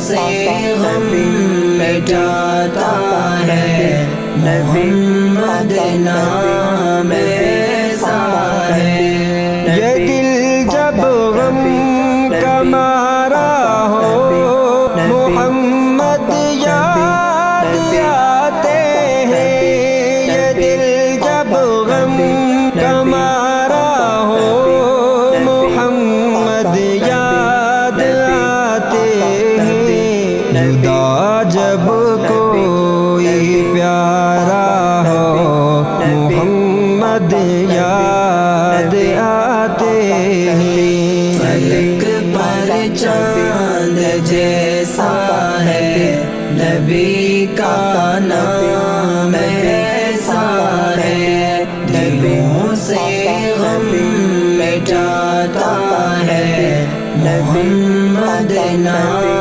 سے غم مٹاتا ہے، محمد نام ایسا ہے۔ یہ دل جب غم کا مارا ہو، محمد یاد آتے ہیں۔ یہ دل جب غم کا مارا ہو، محمد یاد آتے ہیں۔ جدا جب کوئی پیارا ہو، محمد یاد آتے ہیں۔ فلک پر چاند جیسا ہے، نبی کا نام ایسا ہے۔ دلوں سے غم مٹاتا ہے، محمد نام